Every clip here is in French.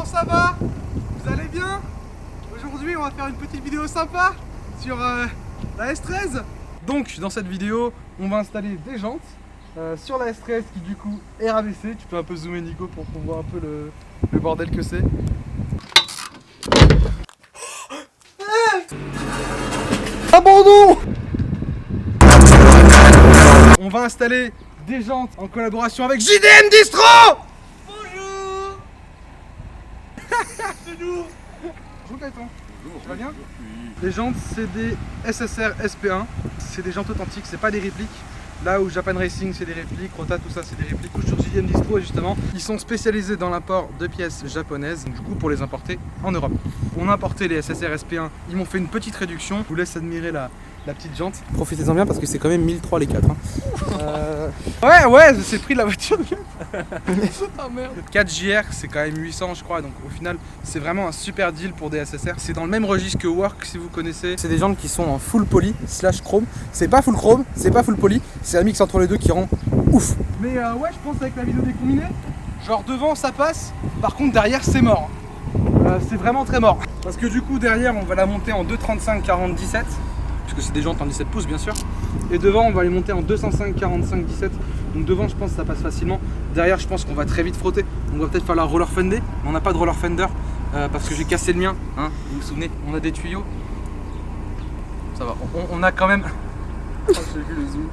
comment ça va? Vous allez bien? Aujourd'hui on va faire une petite vidéo sympa sur la S13. Donc dans cette vidéo on va installer des jantes sur la S13 qui du coup est rabaissée. Tu peux un peu zoomer Nico pour qu'on voit un peu le bordel que c'est. Abandon! On va installer des jantes en collaboration avec JDM Distro. Bonjour. C'est nous. Bonjour Gaëtan. Tu vas bien? Les jantes c'est des SSR SP1. C'est des jantes authentiques, c'est pas des répliques. Là où Japan Racing c'est des répliques, Rota tout ça c'est des répliques. Sur JDM Distro justement, ils sont spécialisés dans l'import de pièces japonaises, du coup pour les importer en Europe. On a importé les SSR SP1, ils m'ont fait une petite réduction. Je vous laisse admirer la petite jante. Profitez-en bien parce que c'est quand même 1003 les 4. Ouais, c'est le prix de la voiture. Oh merde. 4 JR c'est quand même 800 je crois, donc au final c'est vraiment un super deal pour des SSR. C'est dans le même registre que Work si vous connaissez. C'est des jantes qui sont en full poly / chrome. C'est pas full chrome, c'est pas full poly, c'est un mix entre les deux qui rend ouf. Mais ouais, je pense avec la vidéo des combinés, genre devant ça passe, par contre derrière c'est mort. C'est vraiment très mort. Parce que du coup derrière on va la monter en 235/40/17. Parce que c'est des jantes en 17 pouces bien sûr. Et devant on va les monter en 205/45/17. Donc devant je pense que ça passe facilement. Derrière je pense qu'on va très vite frotter. On va peut-être falloir roller fender. Mais on n'a pas de roller fender parce que j'ai cassé le mien. Hein, vous vous souvenez, on a des tuyaux. Ça va, on a quand même. Oh, j'ai vu le zoom.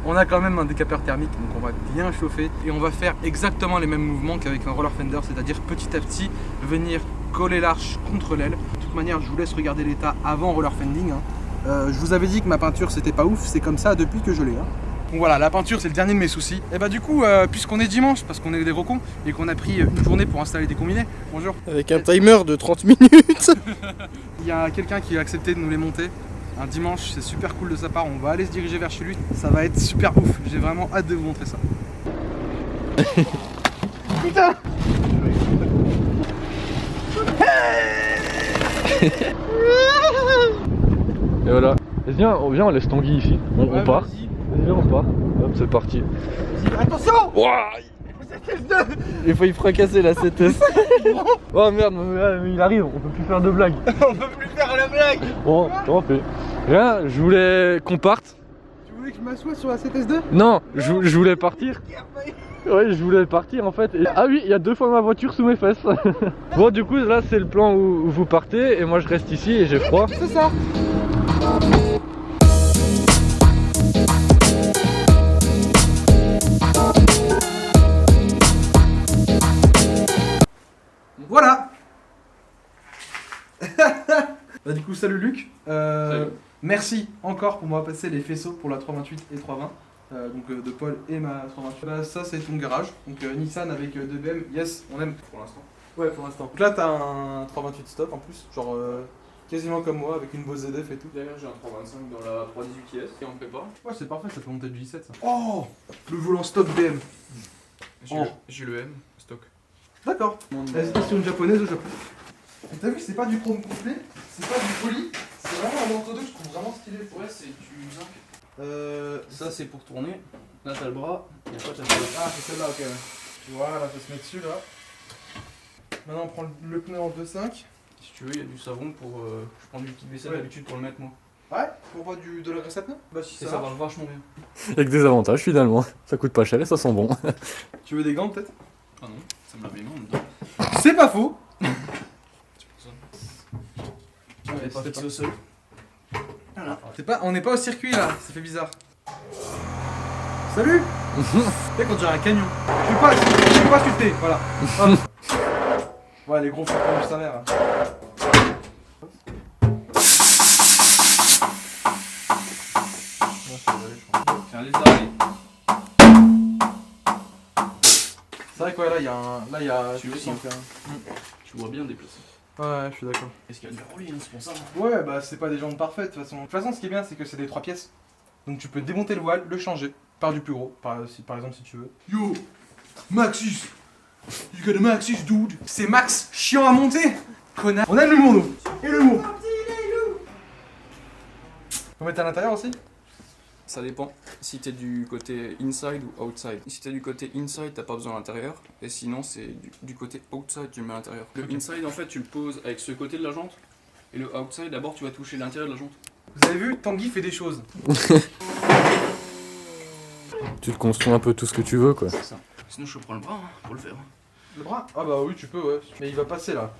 On a quand même un décapeur thermique, donc on va bien chauffer. Et on va faire exactement les mêmes mouvements qu'avec un roller fender. C'est-à-dire petit à petit venir coller l'arche contre l'aile. De toute manière je vous laisse regarder l'état avant roller fending. Hein. Je vous avais dit que ma peinture c'était pas ouf, c'est comme ça depuis que je l'ai. Hein. Donc voilà, la peinture c'est le dernier de mes soucis. Et bah du coup, puisqu'on est dimanche, parce qu'on est des gros cons, et qu'on a pris une journée pour installer des combinés, bonjour. Avec un timer de 30 minutes. Il y a quelqu'un qui a accepté de nous les monter. Un dimanche, c'est super cool de sa part, on va aller se diriger vers chez lui. Ça va être super ouf, j'ai vraiment hâte de vous montrer ça. Putain. Et voilà. Viens, on laisse Tanguy ici. On part. Viens, on part. Hop, c'est parti. Attention! Ouah, il faut y fracasser la CTS. Oh merde, il arrive, on peut plus faire de blagues. On peut plus faire la blague! Bon, on fait. Viens, je voulais qu'on parte. Tu voulais que je m'assoie sur la CTS2? Non, je voulais partir. Ouais, je voulais partir en fait. Ah oui, il y a 2 fois ma voiture sous mes fesses. Bon, du coup, là, c'est le plan où vous partez et moi je reste ici et j'ai froid. C'est ça! Voilà. Bah du coup salut Luc, Salut. Merci encore pour m'avoir passé les faisceaux pour la 328 et 320 donc de Paul et ma 328. Bah ça c'est ton garage, donc Nissan avec 2 BM, yes on aime pour l'instant. Ouais pour l'instant. Donc là t'as un 328 stock en plus, genre quasiment comme moi avec une Bose ZF et tout. D'ailleurs j'ai un 325 dans la 318S et on me fait pas. Ouais c'est parfait, ça peut monter du i7 ça. Oh le volant stock BM. J'ai le M stock. D'accord. Hésitez sur une japonaise au Japon. Et t'as vu, c'est pas du chrome complet, c'est pas du poly, c'est vraiment un entre deux que je trouve vraiment stylé. Ouais, c'est du zinc. Ça c'est pour tourner. Là t'as le bras. Et après t'as le Ah, c'est celle-là, ok. Ouais. Voilà, ça se met dessus là. Maintenant on prend le pneu en 2.5. Si tu veux, il y a du savon pour. Je prends du liquide vaisselle d'habitude pour le mettre moi. Ouais, pour voir de la graisse à pneu. Bah si Et ça va vachement bien. Avec des avantages finalement. Ça coûte pas cher et ça sent bon. Tu veux des gants peut-être? Ah non, ça me lave les mains on me dit. C'est pas faux. On est pas fixé au sol. Voilà. On n'est pas au circuit là, ça fait bizarre. Salut. Tu sais quand j'ai un camion. Je suis pas sculpté, voilà. Hop. Ouais les gros flocons de sa mère. Tiens, les arrêts. C'est vrai que ouais, là il y a Tu veux, tu vois bien déplacer. Ouais, je suis d'accord. Est-ce qu'il y a du roulis, c'est pour ça. Ouais, bah c'est pas des jambes parfaites de toute façon. De toute façon, ce qui est bien, c'est que c'est des 3 pièces. Donc tu peux démonter le voile, le changer par du plus gros, par exemple si tu veux. Yo, Maxis, you got a Maxis, dude. C'est Max, chiant à monter, connard. On aime l'humour nous. Et l'humour. Faut mettre à l'intérieur aussi. Ça dépend si t'es du côté inside ou outside. Si t'es du côté inside, t'as pas besoin de l'intérieur. Et sinon, c'est du côté outside, tu le mets à l'intérieur. Le inside, en fait, tu le poses avec ce côté de la jante. Et le outside, d'abord, tu vas toucher l'intérieur de la jante. Vous avez vu, Tanguy fait des choses. Tu te construis un peu tout ce que tu veux quoi. C'est ça. Sinon, je prends le bras pour le faire. Le bras? Ah bah oui, tu peux, ouais. Mais il va passer là.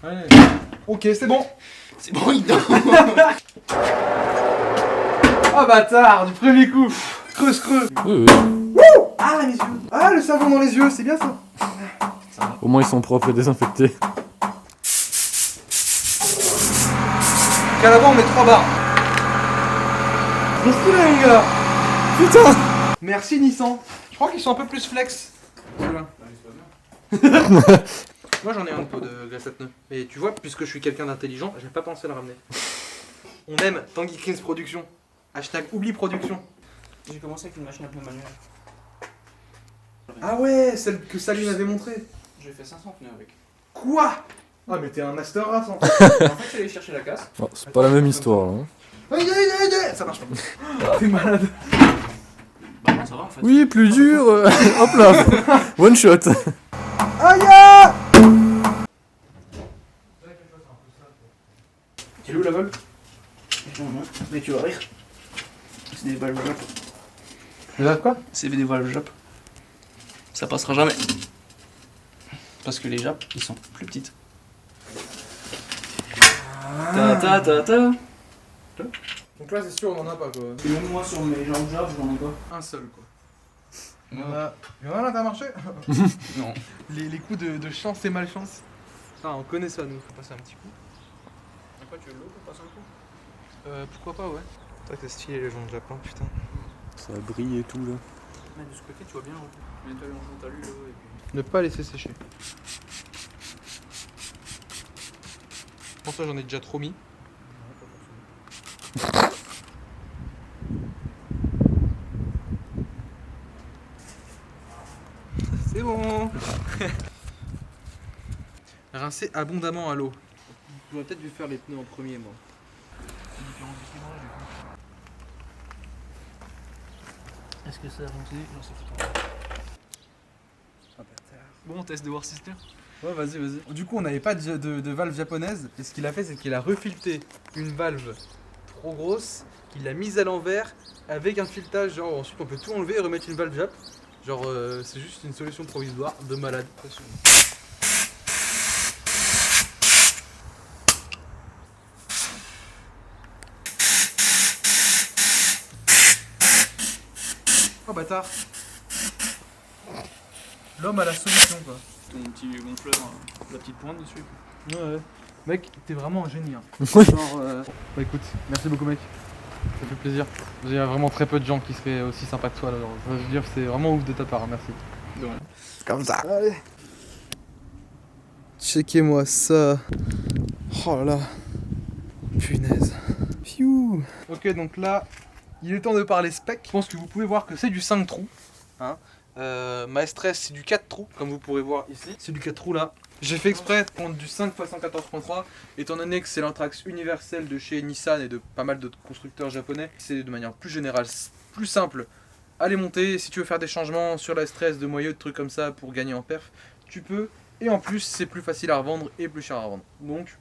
Allez. Ok, c'est bon. C'est bon, il dort. Ah bâtard, du premier coup. Creuse. Oui. Ah les yeux. Ah le savon dans les yeux, c'est bien ça. Au moins ils sont propres et désinfectés. Qu'à l'avant on met 3 barres. Bon stylé mon gars. Putain. Merci Nissan. Je crois qu'ils sont un peu plus flex. Ceux-là. Moi j'en ai un pot de glace à pneus. Mais tu vois, puisque je suis quelqu'un d'intelligent, j'ai pas pensé à le ramener. On aime Tanguy Cleans Production. Hashtag oublie production. J'ai commencé avec une machine à pneus manuelle. Ah ouais, celle que Saline avait montrée. J'ai fait 500 pneus avec. Quoi? Ah mais t'es un master race en fait. En fait, j'allais chercher la casse. Oh, c'est pas la même histoire là. Hein. Ça marche pas. T'es malade. Bah non, ça va en fait. Oui, plus dur. Hop là. One shot. Aïe. Tu es où la valve? Mais tu vas rire. C'est des valves Jap. Quoi? C'est des valves Jap. Ça passera jamais. Parce que les Jap, ils sont plus petites. Ta. Donc là c'est sûr on en a pas quoi. Et même moi sur mes jambes Jap, j'en ai pas. Un seul quoi. Il y en a là, t'as marché? Non. Les coups de chance et malchance. Ah on connaît ça nous, faut passer un petit coup. Après, tu veux de l'eau pour passer un coup? Pourquoi pas ouais. Toi c'est stylé les gens de Japon putain. Ça brille et tout là. Mais de ce côté, tu vois bien. Mets-toi en jante à l'huile et puis. Ne pas laisser sécher. Pour ça j'en ai déjà trop mis. C'est bon. Rincer abondamment à l'eau. J'aurais peut-être dû faire les pneus en premier moi. Est-ce que ça a fonctionné? Non, c'est foutu. Bon, on teste de voir si c'est clair. Ouais, vas-y. Du coup, on n'avait pas de valve japonaise. Et ce qu'il a fait, c'est qu'il a refilté une valve trop grosse, qu'il l'a mise à l'envers avec un filetage. Genre, ensuite, on peut tout enlever et remettre une valve Jap. Genre, c'est juste une solution provisoire de malade. Oh bâtard! L'homme a la solution quoi. Ton petit gonfleur, la petite pointe dessus. Ouais. Mec, t'es vraiment un génie. Hein. Oui. Genre, Bah écoute, merci beaucoup mec. Ça fait plaisir. Il y a vraiment très peu de gens qui seraient aussi sympas que toi. Alors, je veux dire, c'est vraiment ouf de ta part. Merci. C'est comme ça. Allez. Checkez-moi ça. Oh là là. Punaise. Pfiou. Ok, donc là, il est temps de parler spec. Je pense que vous pouvez voir que c'est du 5 trous. Hein. Ma S13 c'est du 4 trous, comme vous pourrez voir ici. C'est du 4 trous là. J'ai fait exprès de prendre du 5 x 114.3, étant donné que c'est l'intrax universel de chez Nissan et de pas mal d'autres constructeurs japonais. C'est de manière plus générale, plus simple à les monter. Si tu veux faire des changements sur la S13 de moyeu, de trucs comme ça pour gagner en perf, tu peux. Et en plus, c'est plus facile à revendre et plus cher à revendre. Donc,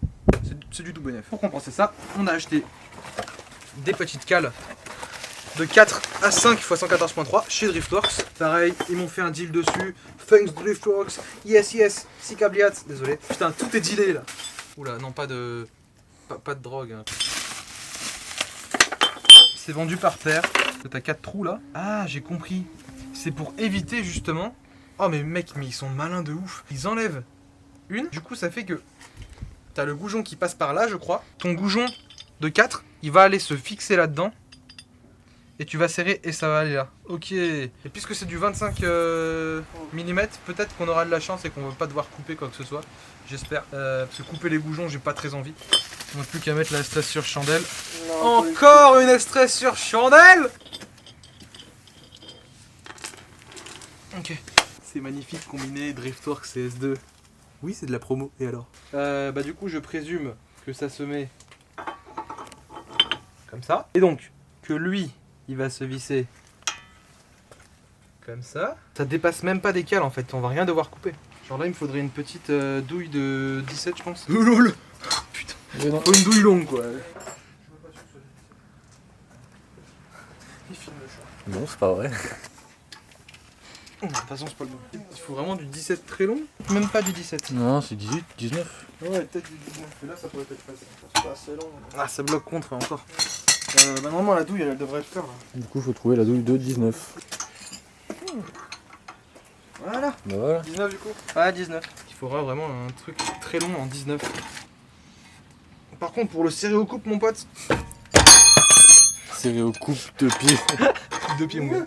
c'est du tout bénéf. Pour compenser ça, on a acheté des petites cales de 4 à 5 x 114.3 chez Driftworks. Pareil, ils m'ont fait un deal dessus. Thanks Driftworks. Yes. Cicabliat. Désolé. Putain, tout est dealé là. Oula, non, pas de drogue. Hein. C'est vendu par paire. T'as 4 trous là. Ah, j'ai compris. C'est pour éviter justement. Oh, mais mec, mais ils sont malins de ouf. Ils enlèvent une. Du coup, ça fait que t'as le goujon qui passe par là, je crois. Ton goujon de 4, il va aller se fixer là-dedans. Et tu vas serrer et ça va aller là. Ok. Et puisque c'est du 25 mm, peut-être qu'on aura de la chance et qu'on va pas devoir couper quoi que ce soit. J'espère. Parce que couper les goujons, j'ai pas très envie. On n'a plus qu'à mettre la S13 sur chandelle. Non, encore une S13 sur chandelle. Ok. C'est magnifique combiné Driftworks et S2. Oui, c'est de la promo. Et alors bah du coup, je présume que ça se met comme ça. Et donc, que lui, il va se visser comme ça. Ça dépasse même pas des cales en fait, on va rien devoir couper. Genre là il me faudrait une petite douille de 17 je pense. Oh lol. Putain, faut une douille longue quoi. Il filme le chat. Non, c'est pas vrai. De toute façon c'est pas le bon. Il faut vraiment du 17 très long. Même pas du 17. Non, c'est 18, 19. Ouais, peut-être du 19. Mais là ça pourrait être facile. C'est pas assez long. Ah ça bloque contre encore. Bah normalement la douille elle devrait le faire là. Du coup, faut trouver la douille de 19. Voilà. Bah voilà. 19 du coup. Ah 19. Il faudra vraiment un truc très long en 19. Par contre pour le serrer au coupe mon pote. Serré au coupe de pied. De pied mon gars.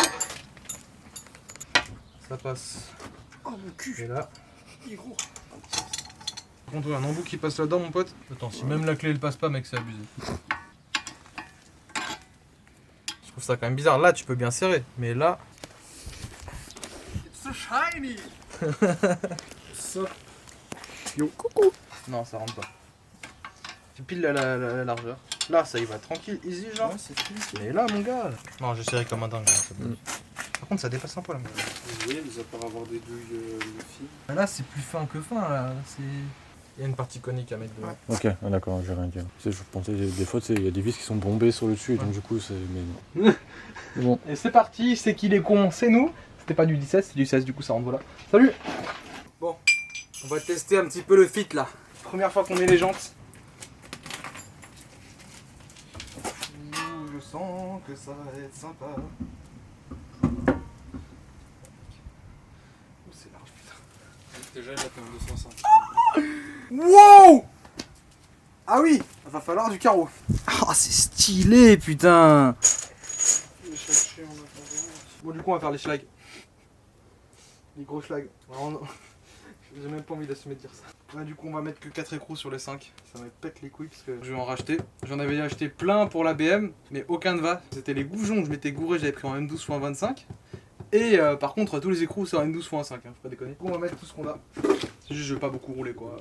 Ça passe. Oh mon cul. Et là. Gros. Par contre un embout qui passe là-dedans mon pote. Attends, si même la clé elle passe pas mec c'est abusé. Je trouve ça quand même bizarre. Là tu peux bien serrer. Mais là. It's so shiny. Ça. Yo coucou. Non ça rentre pas. C'est pile la largeur. Là ça y va tranquille, easy genre. Ouais, c'est mais là mon gars. Non j'ai serré comme un dingue. Par contre ça dépasse un peu là. Vous voyez, mis à part avoir des douilles de fil. Là c'est plus fin que fin là. Il y a une partie conique à mettre dedans. Ok, d'accord, j'ai rien dire. Je pensais des fois, il y a des vis qui sont bombées sur le dessus, et donc du coup, c'est. Mais non. Bon. Et c'est parti, c'est qu'il est con, c'est nous. C'était pas du 17, c'est du 16, du coup ça rentre voilà. Salut. Bon, on va tester un petit peu le fit là. Première fois qu'on met les jantes. Je sens que ça va être sympa. C'est large putain. Déjà, il a fait un 205. Wow! Ah oui, il va falloir du carreau. Ah c'est stylé putain. Bon du coup on va faire les schlags. Les gros schlags. J'ai même pas envie d'assumer de dire ça. Là du coup on va mettre que 4 écrous sur les 5. Ça me pète les couilles parce que je vais en racheter. J'en avais acheté plein pour la BM mais aucun ne va. C'était les goujons que je m'étais gouré, j'avais pris en M12x25. Et par contre tous les écrous c'est en M12x5, hein, faut pas déconner. Du coup on va mettre tout ce qu'on a. C'est juste je veux pas beaucoup rouler quoi.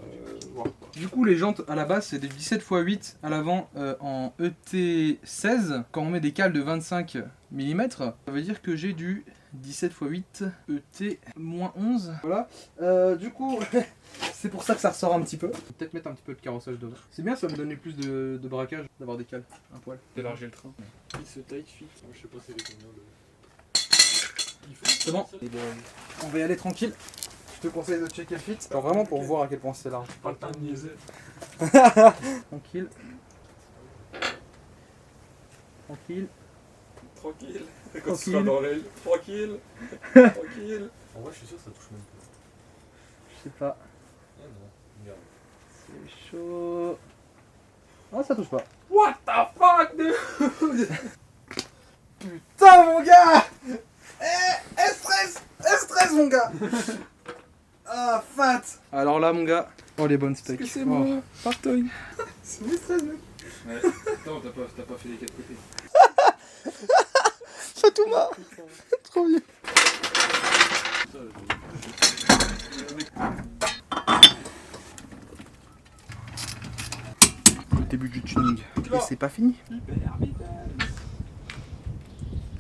Voilà. Du coup les jantes à la base c'est des 17x8 à l'avant en ET16. Quand on met des cales de 25 mm, ça veut dire que j'ai du 17x8 ET-11. Voilà. Du coup c'est pour ça que ça ressort un petit peu. Peut-être mettre un petit peu de carrossage devant. C'est bien, ça me donnait plus de braquage d'avoir des cales. Un poil. D'élargir le train. Il se tight fit. Je sais pas c'est les combien de. C'est bon. On va y aller tranquille. Je te conseille de checker le fit. Alors vraiment pour voir à quel point c'est large. Pas le temps de niaiser. Tranquille. Tranquille. Tranquille. Quand tu Tranquille. seras dans l'aile. Tranquille. Tranquille. En vrai, je suis sûr que ça touche même pas. Je sais pas. Ah non. Regarde. C'est chaud. Ah ça touche pas. What the fuck, dude? Putain mon gars. S13 mon gars. Ah fat. Alors là mon gars. Oh les bonnes steaks. C'est bon. Partogne. C'est S13 mec. Ouais. Attends, t'as pas fait les 4 côtés. Fatouma. Trop bien. Le début du tuning. Et c'est pas fini. Hyper vitesse.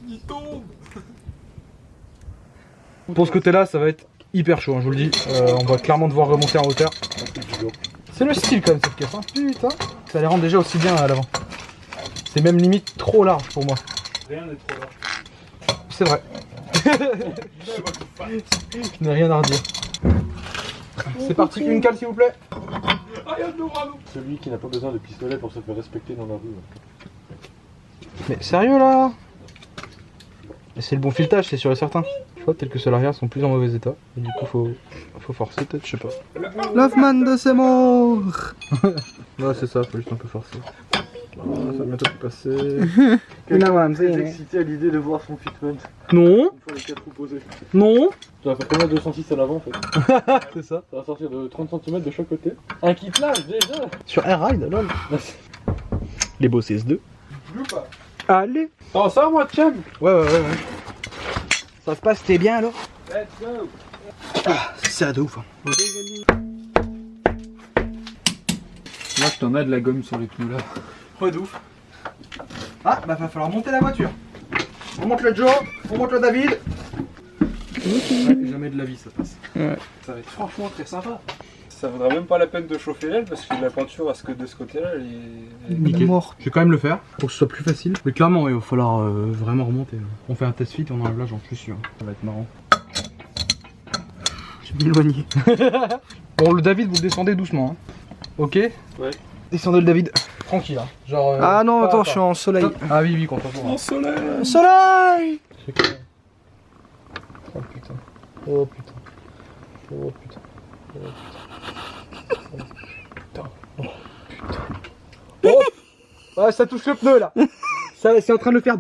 Il tombe. Pour ce côté là ça va être hyper chaud, hein, je vous le dis. On va clairement devoir remonter en hauteur. C'est le style quand même cette caisse, hein. Putain. Ça les rend déjà aussi bien à l'avant. C'est même limite trop large pour moi. Rien n'est trop large. C'est vrai. Je n'ai rien à redire. C'est parti, une cale s'il vous plaît. Celui qui n'a pas besoin de pistolet pour se faire respecter dans la rue. Mais sérieux là? C'est le bon filetage, c'est sûr et certain. Je vois peut-être que ceux l'arrière sont plus en mauvais état. Et du coup faut forcer peut-être, je sais pas. L'Hoffman de ses morts. Ouais c'est ça, faut juste un peu forcer. Ça va bientôt passer. Quelqu'un est excité à l'idée de voir son fitment. Non. Une fois les 4 roues posées. Non. Ça va faire combien 206 à l'avant en fait? C'est ça. Ça va sortir de 30 cm de chaque côté. Un kit large déjà. Sur Air-Ride, lol. Les beaux CS2. Allez. T'en sors moi Chum? Ouais. Ça se passe, t'es bien alors? Let's go. Ah, c'est serré de ouf. Hein. Là, je t'en ai de la gomme sur les pneus là. Ouais, de ouf. Ah, bah va falloir monter la voiture. On monte le Joe, on monte le David. Ouais, jamais de la vie ça passe. Ouais. Ça va être franchement très sympa. Ça vaudra même pas la peine de chauffer l'aile parce que la peinture à ce que de ce côté-là, elle est Nickel. Je vais quand même le faire pour que ce soit plus facile. Mais clairement, il va falloir vraiment remonter. On fait un test fit, on enlève là, j'en suis sûr. Ça va être marrant. Je vais m'éloigner. Bon, le David, vous le descendez doucement. Hein. Ok? Ouais. Descendez le David. Tranquille. Hein. Genre. Ah non, attends, pas. je suis en soleil. Ah oui, complètement. en soleil. Soleil! Oh putain. Oh putain. Oh putain. Oh putain. Oh putain. Oh. Ouais, ça touche le pneu là. Ça, c'est en train de le faire.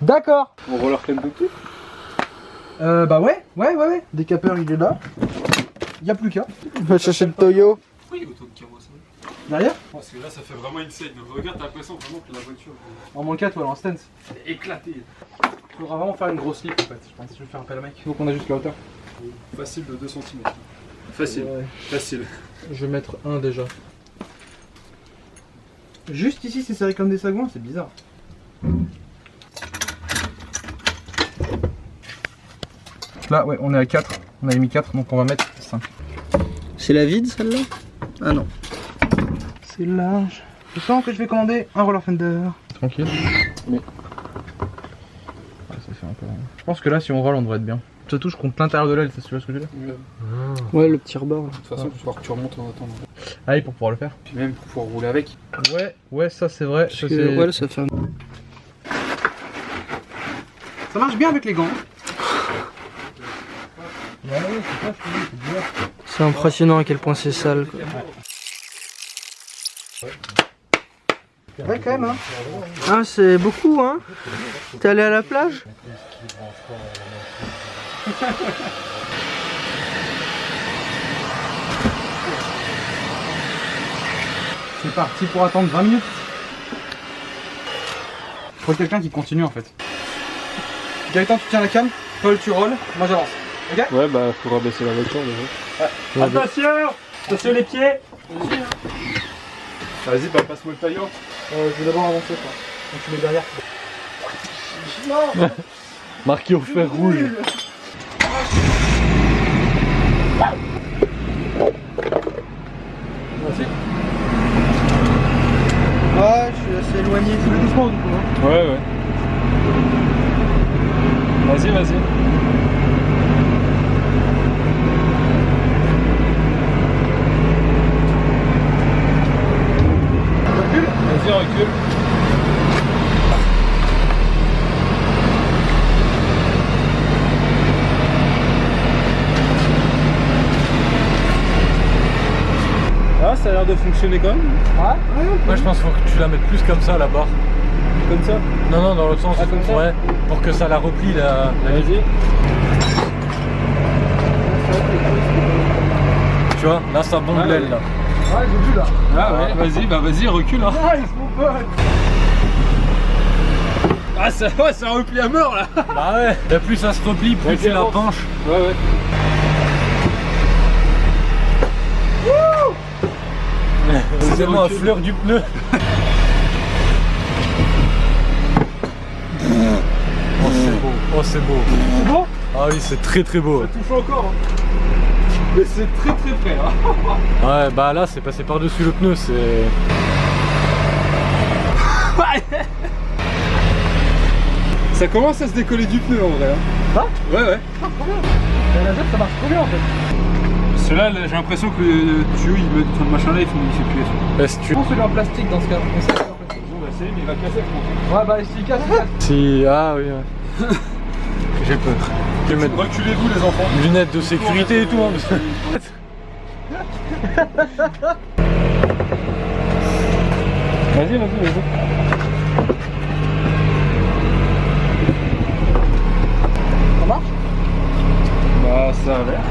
D'accord. On roller plein de tout. Bah ouais. Décapeur, il est là. Y a plus qu'à. Va chercher le Toyo. Pourquoi il y a autant de carrosserie? Derrière. Parce que là, ça fait vraiment insane. Regarde, t'as l'impression vraiment que la voiture En moins 4, ouais, en stance. est éclatée. Il faudra vraiment faire une grosse slip en fait. Je pense que je vais faire appel à mec. Donc on a juste la hauteur. Facile de 2 cm. Facile. Ouais. Facile. Je vais mettre un déjà. Juste ici, c'est serré comme des sagouins, c'est bizarre. Là, ouais, on est à 4. On avait mis 4, donc on va mettre 5. C'est la vide celle-là? Ah non. C'est large. Je sens que je vais commander un roller fender. Tranquille. Mais. Ouais, ça fait un peu. Je pense que là, si on roll, on devrait être bien. Ça touche contre l'intérieur de l'aile, ça, tu vois ce que je veux dire? Ouais, le petit rebord là. De toute façon, il faut que tu remontes en attendant. Allez, pour pouvoir le faire. Puis même pour pouvoir rouler avec. Ouais, ça c'est vrai. Parce que, ouais, ça fait un... Ça marche bien avec les gants. C'est impressionnant à quel point c'est sale quoi. Ouais, quand même, hein. Ah, c'est beaucoup hein. T'es allé à la plage? C'est parti pour attendre 20 minutes. Faut quelqu'un qui continue en fait. Gaëtan, tu tiens la canne, Paul, tu rolls, moi j'avance. Ok? Ouais, bah, faudra baisser la voiture déjà. Attention! Attention les pieds! Vas-y, bah passe-moi le tailleur. Je vais d'abord avancer quoi. Donc tu mets derrière. Marqué au fer rouge. Vas-y. Ouais, je suis assez éloigné. Je vais doucement du coup. Hein. Ouais, ouais. Vas-y, vas-y. Vas-y, recule. Ah, ça a l'air de fonctionner quand même. Moi, je pense qu'il faut que tu la mettes plus comme ça, la barre. Comme ça. Non, dans l'autre sens. Ah, comme ça. Ouais, pour que ça la replie la Vas-y. Tu vois, là, ça bombe l'aile là. Ouais, j'ai vu là. Ah ouais, vas-y, bah vas-y, recule. Hein. Nice mon pote. Ah, ça, ouais, ça replie à mort là. Bah ouais. Et plus ça se replie, plus Ouais, tu la carrément. penches. Ouais, ouais. C'est vraiment à fleur du pneu. Oh, c'est beau. Oh, c'est beau. C'est bon? Ah oui, c'est très très beau. Ça touche encore. Hein. Mais c'est très très près. Hein. Ouais, bah là, c'est passé par-dessus le pneu, c'est... Ça commence à se décoller du pneu en vrai. Hein. Ah Ouais, ouais. La jet, ça marche trop bien en fait. Parce que là, j'ai l'impression que le tuyau, le machin là, il fait plus effet. Est-ce que Je tu... pense celui en plastique dans ce cas. On sait celui en plastique. Bon, bah c'est, mais il va casser, je pense. Ouais, bah s'il casse, il casse. Si... Ah oui, ouais. J'ai peur. Je vais mettre Reculez-vous les enfants. lunettes de sécurité et tout. Hein, parce que... Vas-y, vas-y. Ça marche? Bah ça a l'air.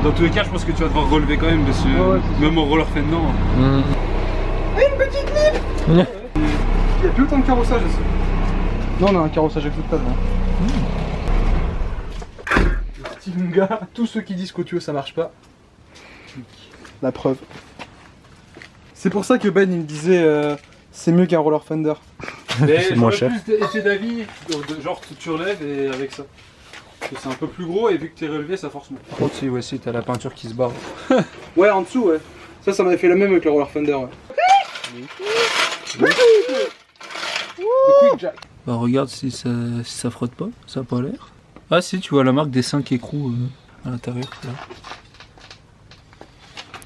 Dans tous les cas, je pense que tu vas devoir relever quand même parce que Ouais, c'est même en roller fendant. Il n'y a plus autant de carrossage ici. Non, on a un carrossage acceptable. Hein. Le petit Lunga, tous ceux qui disent qu'au tuyau ça marche pas. La preuve. C'est pour ça que Ben il me disait c'est mieux qu'un roller Fender. Mais moins j'aurais cher. plus été d'avis, genre tu relèves et avec ça. Parce que c'est un peu plus gros et vu que t'es relevé, ça force moins. Par contre, si, ouais, si t'as la peinture qui se barre. Ouais, en dessous, ouais. Ça m'avait fait le même avec le roller Fender, ouais. Le Quick Jack. Bah regarde si ça frotte pas, ça a pas l'air. Ah si, tu vois la marque des 5 écrous à l'intérieur. Là.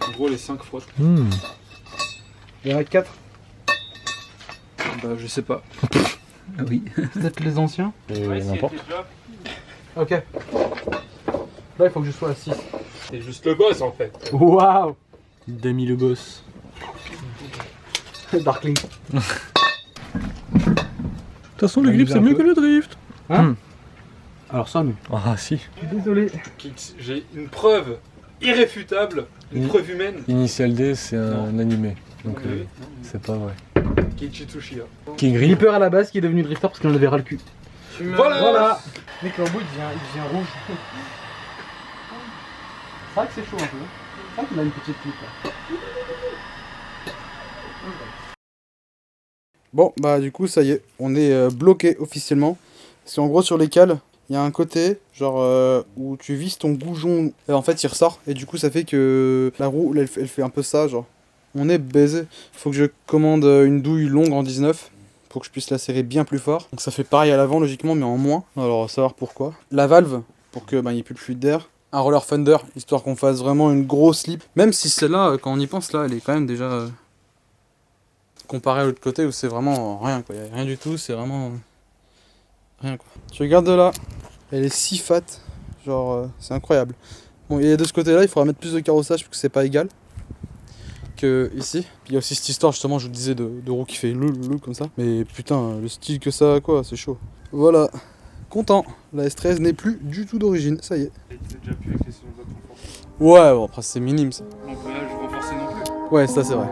En gros, les 5 frottent. Hmm. Il y en a 4. Bah, je sais pas. Ah oui. Peut-être les anciens. N'importe. Ok. Là, il faut que je sois à 6. C'est juste le boss en fait. Waouh. Dami le boss. Darkling. De toute façon, le grip c'est mieux que le drift. Hein Alors ça, mais. Ah si. Je suis désolé. J'ai une preuve irréfutable, une preuve humaine. Initial D c'est un animé. Donc Oui. c'est pas vrai. Kiichi Tsuchiya. Qui grip. Gripper à la base qui est devenu drifter parce qu'il en avait ras le cul. Voilà. Mec, l'embout il devient rouge. C'est vrai que c'est chaud un peu. C'est vrai qu'il a une petite clip là. Bon, bah du coup, ça y est, on est bloqué officiellement. Parce qu'en gros, sur les cales, il y a un côté, genre, où tu vises ton goujon, et en fait, il ressort. Et du coup, ça fait que la roue, elle fait un peu ça, genre. On est baisé. Faut que je commande une douille longue en 19 pour que je puisse la serrer bien plus fort. Donc ça fait pareil à l'avant, logiquement, mais en moins. Alors, savoir pourquoi. La valve, pour que il n'y ait plus de fluide d'air. Un roller Thunder, histoire qu'on fasse vraiment une grosse slip. Même si celle-là, quand on y pense, là, elle est quand même déjà... comparé à l'autre côté où c'est vraiment rien quoi, y a rien du tout, c'est vraiment rien quoi. Tu regardes de là, elle est si fat, genre c'est incroyable. Bon, et de ce côté là, il faudra mettre plus de carrossage parce que c'est pas égal que ici. Puis il y a aussi cette histoire justement, je vous disais, de roue qui fait loulou comme ça. Mais putain, le style que ça a quoi, c'est chaud. Voilà, content, la S13 n'est plus du tout d'origine, ça y est. Et t'es déjà plus avec les cylindres de confort. Ouais, bon après c'est minime ça. L'empennage renforcé non plus. Ouais, ça c'est vrai.